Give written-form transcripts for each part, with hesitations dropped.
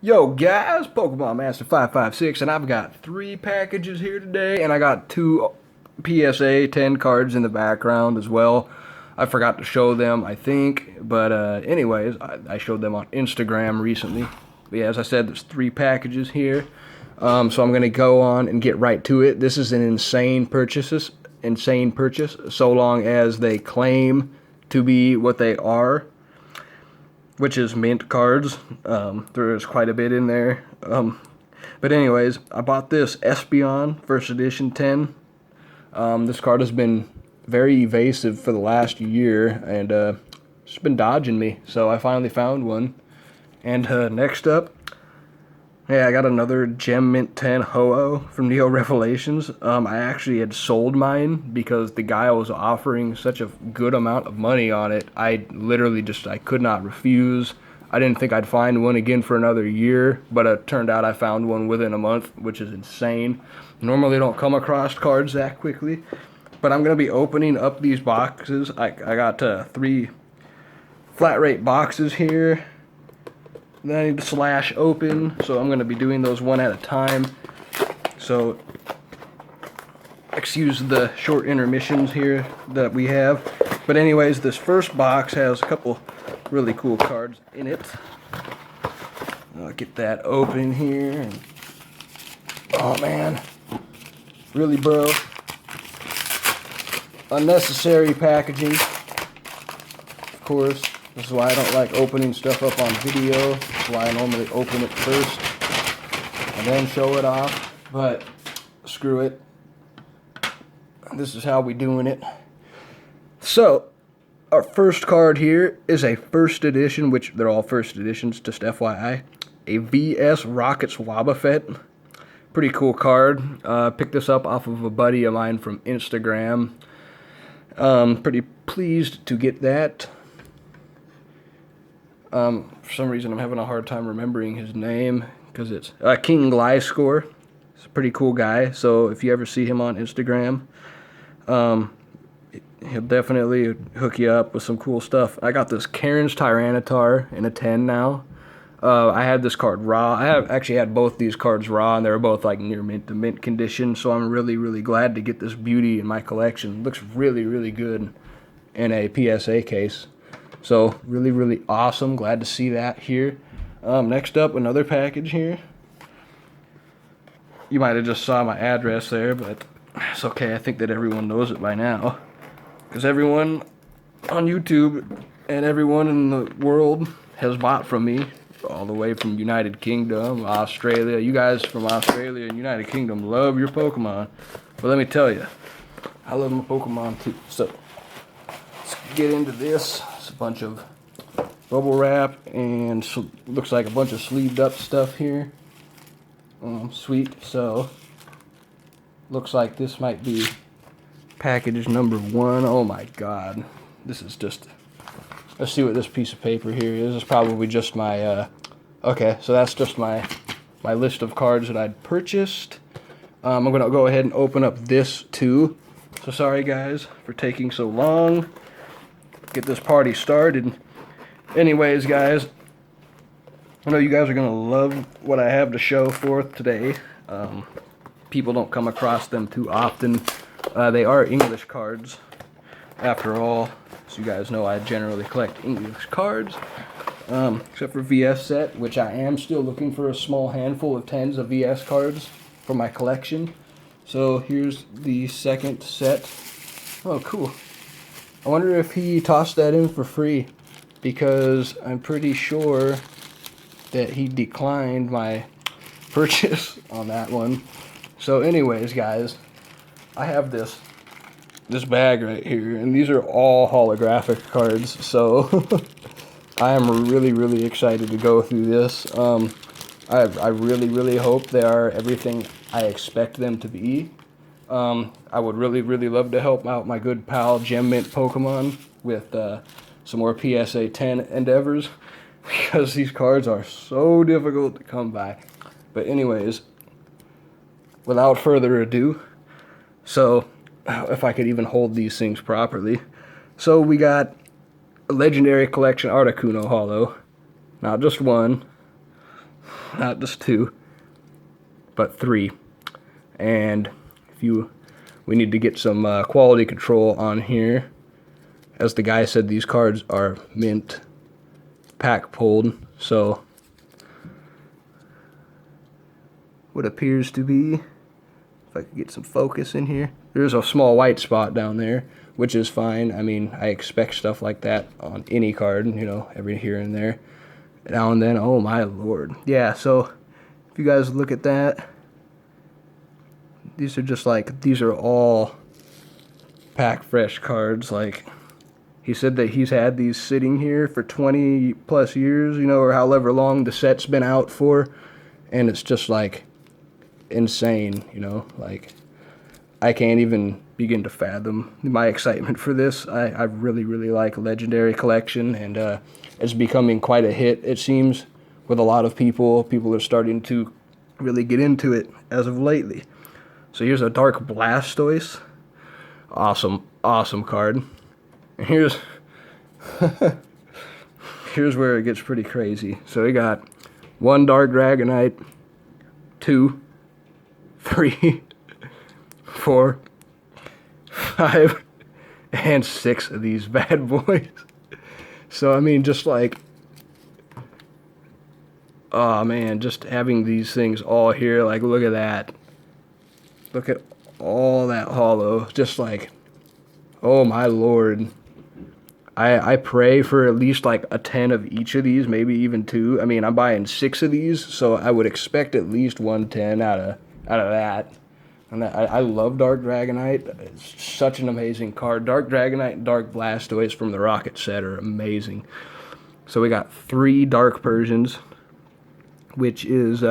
Yo guys, Pokemon Master 556, and I've got 3 packages here today, and I got 2 PSA 10 cards in the background as well. I forgot to show them, I think, but anyways, I showed them on Instagram recently. But yeah, as I said, there's 3 packages here, so I'm gonna go on and get right to it. This is an insane purchase, so long as they claim to be what they are, which is mint cards. There's quite a bit in there. But anyways, I bought this Espeon First Edition 10. This card has been very evasive for the last year, and it's been dodging me. So I finally found one. And next up, yeah, I got another Gem Mint 10 Ho-Oh from Neo Revelations. I actually had sold mine because the guy was offering such a good amount of money on it. I literally I could not refuse. I didn't think I'd find one again for another year, but it turned out I found one within a month, which is insane. Normally don't come across cards that quickly, but I'm going to be opening up these boxes. I got 3 flat rate boxes here that I need to slash open, so I'm going to be doing those one at a time. So excuse the short intermissions here that we have. But anyways, this first box has a couple really cool cards in it. I'll get that open here. And, oh man, really, bro? Unnecessary packaging, of course. This is why I don't like opening stuff up on video. That's why I normally open it first and then show it off. But screw it. This is how we doing it. So, our first card here is a first edition, which they're all first editions, just FYI. A VS Rockets Wobbuffet. Pretty cool card. Picked this up off of a buddy of mine from Instagram. Pretty pleased to get that. For some reason, I'm having a hard time remembering his name because it's King Gliscor. He's a pretty cool guy. So if you ever see him on Instagram, he'll definitely hook you up with some cool stuff. I got this Karen's Tyranitar in a 10 now. I had this card raw. I have actually had both these cards raw, and they were both like near mint to mint condition. So I'm really, really glad to get this beauty in my collection. It looks really, really good in a PSA case. So really, really awesome. Glad to see that here. Next up, another package here. You might have just saw my address there, but it's okay. I think that everyone knows it by now, because everyone on YouTube and everyone in the world has bought from me, all the way from United Kingdom, Australia. You guys from Australia and United Kingdom love your Pokemon. But let me tell you, I love my Pokemon too. So let's get into this. It's a bunch of bubble wrap and looks like a bunch of sleeved up stuff here. Sweet. So looks like this might be package number 1. Oh my god, this is just, let's see what this piece of paper here is. It's probably just my okay, so that's just my list of cards that I'd purchased. I'm gonna go ahead and open up this too. So sorry guys for taking so long. Get this party started. Anyways, guys, I know you guys are gonna love what I have to show forth today. People don't come across them too often. They are English cards, after all. So you guys know I generally collect English cards, except for VS set, which I am still looking for a small handful of 10s of VS cards for my collection. So here's the second set. Oh, cool. I wonder if he tossed that in for free, because I'm pretty sure that he declined my purchase on that one. So anyways, guys, I have this bag right here, and these are all holographic cards, so I am really, really excited to go through this. I really, really hope they are everything I expect them to be. I would really, really love to help out my good pal Gem Mint Pokemon with some more PSA 10 endeavors, because these cards are so difficult to come by. But anyways, without further ado, so if I could even hold these things properly. So we got a Legendary Collection Articuno Holo. Not just one. not just 2, but 3. And we need to get some quality control on here. As the guy said, these cards are mint pack pulled, so what appears to be, if I could get some focus in here, there's a small white spot down there, which is fine. I mean, I expect stuff like that on any card, you know, every here and there, now and then. Oh my lord. Yeah, so if you guys look at that, these are just like, these are all pack fresh cards. Like, he said that he's had these sitting here for 20 plus years, you know, or however long the set's been out for, and it's just like insane, you know. Like, I can't even begin to fathom my excitement for this. I really, really like Legendary Collection, and it's becoming quite a hit, it seems, with a lot of people. People are starting to really get into it as of lately. So here's a Dark Blastoise. Awesome, awesome card. And here's here's where it gets pretty crazy. So we got 1 Dark Dragonite, 2, 3, 4, 5, and 6 of these bad boys. So I mean, just like, oh man, just having these things all here, like, look at that. Look at all that holo. Just like, oh my lord. I pray for at least like a 10 of each of these, maybe even 2. I mean, I'm buying 6 of these, so I would expect at least 110 out of that. And I love Dark Dragonite. It's such an amazing card. Dark Dragonite and Dark Blastoise from the Rocket set are amazing. So we got 3 Dark Persians, which is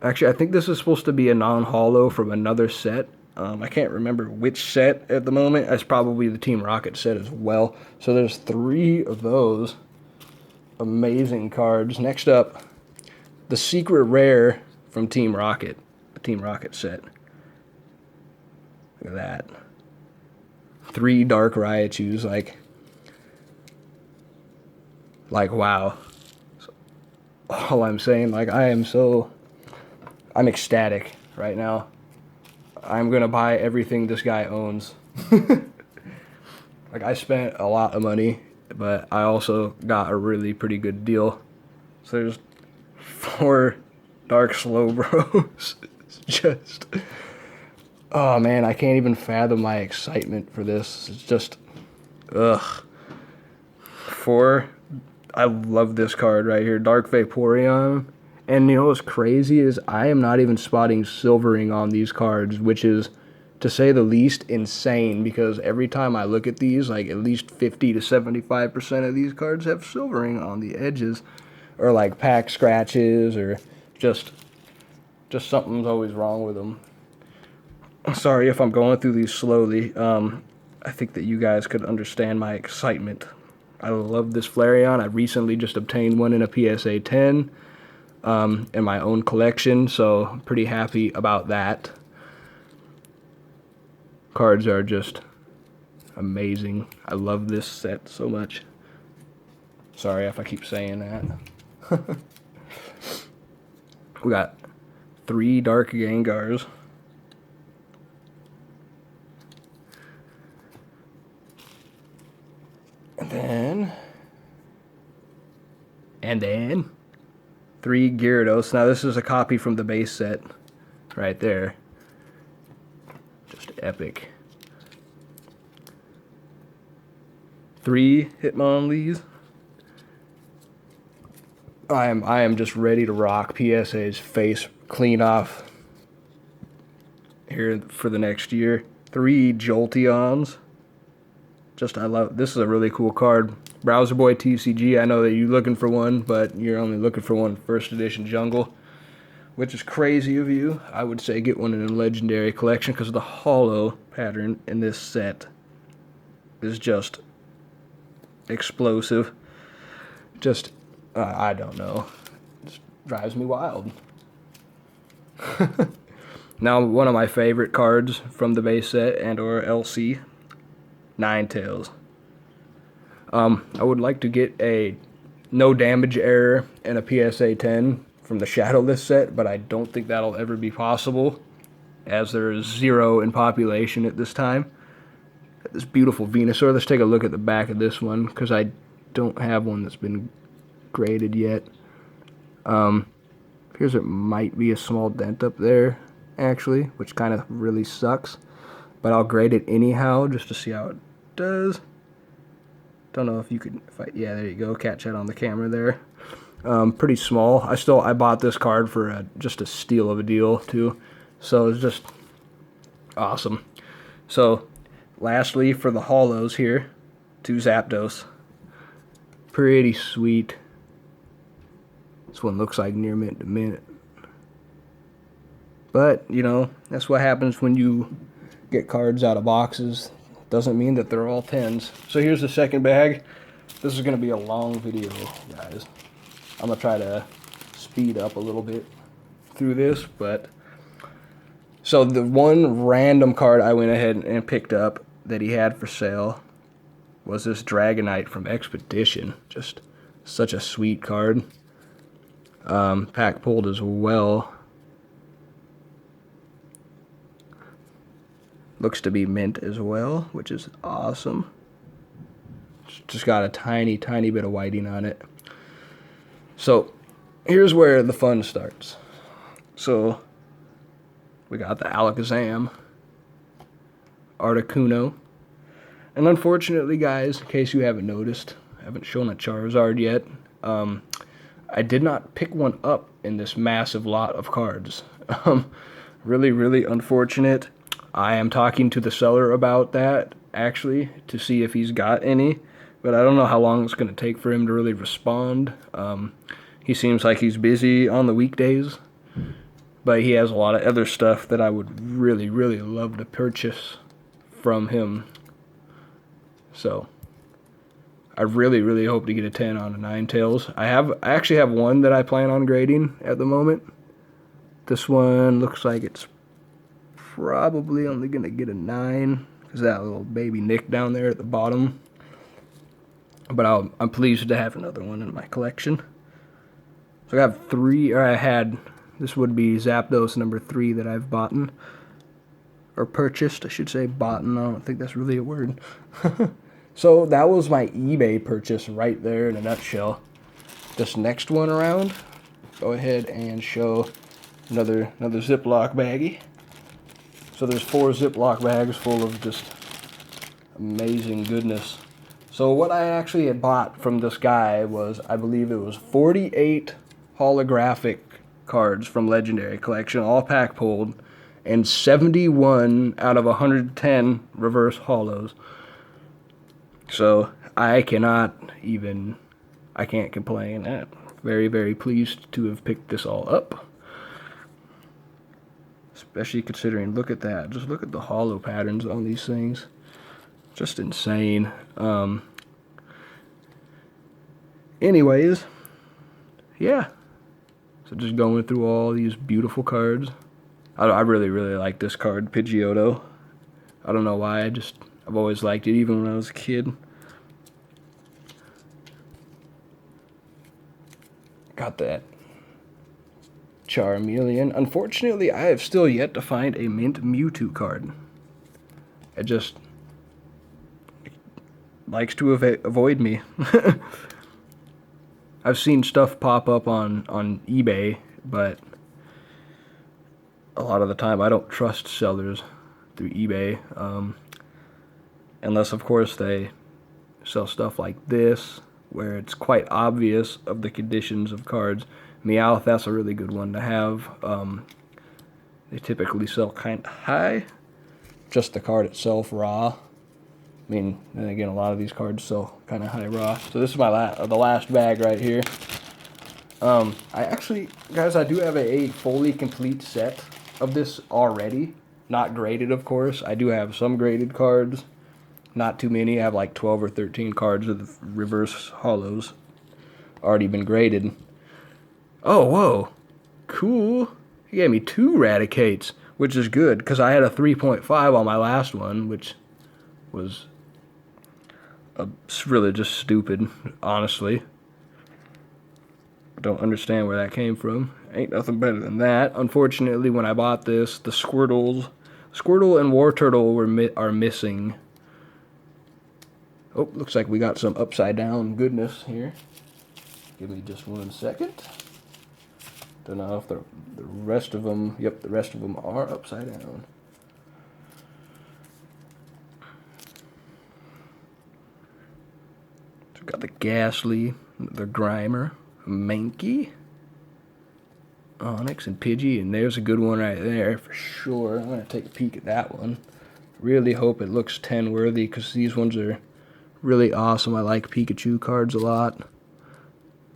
actually, I think this is supposed to be a non-holo from another set. I can't remember which set at the moment. It's probably the Team Rocket set as well. So there's 3 of those amazing cards. Next up, the secret rare from Team Rocket, the Team Rocket set. Look at that. 3 Dark Raichus, like wow. So, all I'm saying, like, I'm ecstatic right now. I'm gonna buy everything this guy owns. Like, I spent a lot of money, but I also got a really pretty good deal. So there's 4 Dark Slowbros. It's just, oh man, I can't even fathom my excitement for this. It's just, ugh. 4, I love this card right here, Dark Vaporeon. And you know what's crazy is I am not even spotting silvering on these cards, which is, to say the least, insane, because every time I look at these, like, at least 50 to 75% of these cards have silvering on the edges, or like pack scratches, or just something's always wrong with them. Sorry if I'm going through these slowly. I think that you guys could understand my excitement. I love this Flareon. I recently just obtained one in a PSA 10. In my own collection, so I'm pretty happy about that. Cards are just amazing. I love this set so much. Sorry if I keep saying that. We got 3 Dark Gengars. And then 3 Gyarados. Now this is a copy from the base set right there. Just epic. 3 Hitmonlees. I am just ready to rock PSA's face clean off here for the next year. 3 Jolteons. I love, this is a really cool card. Browser Boy TCG, I know that you're looking for one, but you're only looking for one first edition jungle, which is crazy of you. I would say get one in a Legendary Collection, because the holo pattern in this set is just explosive. Just, I don't know. It just drives me wild. Now, one of my favorite cards from the base set and or LC, Ninetales. I would like to get a no damage error and a PSA 10 from the Shadowless set, but I don't think that'll ever be possible, as there is 0 in population at this time. This beautiful Venusaur. Let's take a look at the back of this one, because I don't have one that's been graded yet. Here's it might be a small dent up there, actually, which kind of really sucks. But I'll grade it anyhow, just to see how it does. Don't know if you could, yeah, there you go, catch that on the camera there. Pretty small. I bought this card for just a steal of a deal, too. So it's just awesome. So, lastly, for the holos here, 2 Zapdos. Pretty sweet. This one looks like near mint to mint. But, you know, that's what happens when you get cards out of boxes. Doesn't mean that they're all 10s. So here's the second bag. This is going to be a long video, guys. I'm going to try to speed up a little bit through this, but... So the one random card I went ahead and picked up that he had for sale was this Dragonite from Expedition. Just such a sweet card. Pack pulled as well. Looks to be mint as well, which is awesome. Just got a tiny bit of whiting on it. So, here's where the fun starts. So, we got the Alakazam, Articuno, and unfortunately, guys, in case you haven't noticed, I haven't shown a Charizard yet. I did not pick one up in this massive lot of cards. Really unfortunate. I am talking to the seller about that, actually, to see if he's got any, but I don't know how long it's going to take for him to really respond. He seems like he's busy on the weekdays, but he has a lot of other stuff that I would really love to purchase from him. So, I really hope to get a 10 on a Ninetales. I actually have one that I plan on grading at the moment. This one looks like it's probably only going to get a 9, because that little baby nick down there at the bottom. But I'm pleased to have another one in my collection. So I have 3, or I had, this would be Zapdos number 3 that I've bought, or purchased, I should say bought. I don't think that's really a word. So that was my eBay purchase right there in a nutshell. This next one around, go ahead and show another Ziploc baggie. So there's 4 Ziploc bags full of just amazing goodness. So what I actually had bought from this guy was, I believe it was 48 holographic cards from Legendary Collection, all pack pulled, and 71 out of 110 reverse holos. So I can't complain. I'm very pleased to have picked this all up. Especially considering, look at that. Just look at the holo patterns on these things. Just insane. Anyways, yeah. So just going through all these beautiful cards. I really like this card, Pidgeotto. I don't know why, I've always liked it, even when I was a kid. Got that Charmeleon. Unfortunately, I have still yet to find a mint Mewtwo card. It just likes to avoid me. I've seen stuff pop up on eBay, but a lot of the time I don't trust sellers through eBay, unless of course they sell stuff like this, where it's quite obvious of the conditions of cards. Meowth, that's a really good one to have. They typically sell kind of high. Just the card itself raw. I mean, then again, a lot of these cards sell kind of high raw. So this is my the last bag right here. I actually, guys, I do have a fully complete set of this already. Not graded, of course. I do have some graded cards. Not too many. I have like 12 or 13 cards of the reverse holos already been graded. Oh, whoa. Cool. He gave me 2 Raticates, which is good, because I had a 3.5 on my last one, which was really just stupid, honestly. Don't understand where that came from. Ain't nothing better than that. Unfortunately, when I bought this, the Squirtle and War Turtle are missing. Oh, looks like we got some upside down goodness here. Give me just 1 second. Don't know if the rest of them, yep, the rest of them are upside down. So we've got the Ghastly, the Grimer, Mankey, Onyx, and Pidgey, and there's a good one right there for sure. I'm going to take a peek at that one. Really hope it looks 10 worthy, because these ones are really awesome. I like Pikachu cards a lot.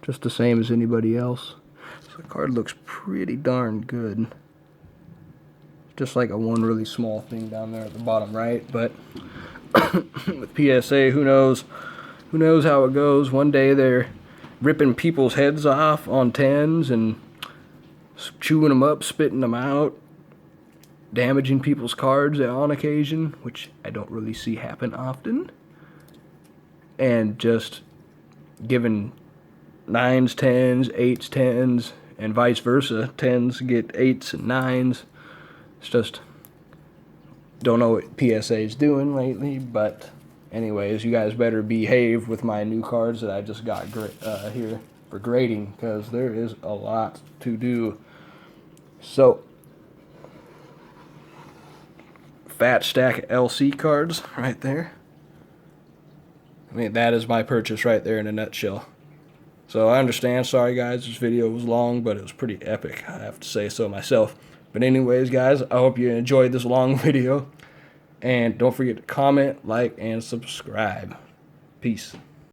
Just the same as anybody else. So the card looks pretty darn good. Just like a one really small thing down there at the bottom right, but with PSA, who knows? Who knows how it goes? One day they're ripping people's heads off on 10s and chewing them up, spitting them out, damaging people's cards on occasion, which I don't really see happen often, and just giving 9s, 10s, 8s, 10s, and vice versa. 10s get 8s and 9s. It's just, don't know what PSA is doing lately, but anyways, you guys better behave with my new cards that I just got here for grading, because there is a lot to do. So, fat stack of LC cards right there. I mean, that is my purchase right there in a nutshell. So I understand, sorry guys, this video was long, but it was pretty epic, I have to say so myself. But anyways guys, I hope you enjoyed this long video, and don't forget to comment, like, and subscribe. Peace.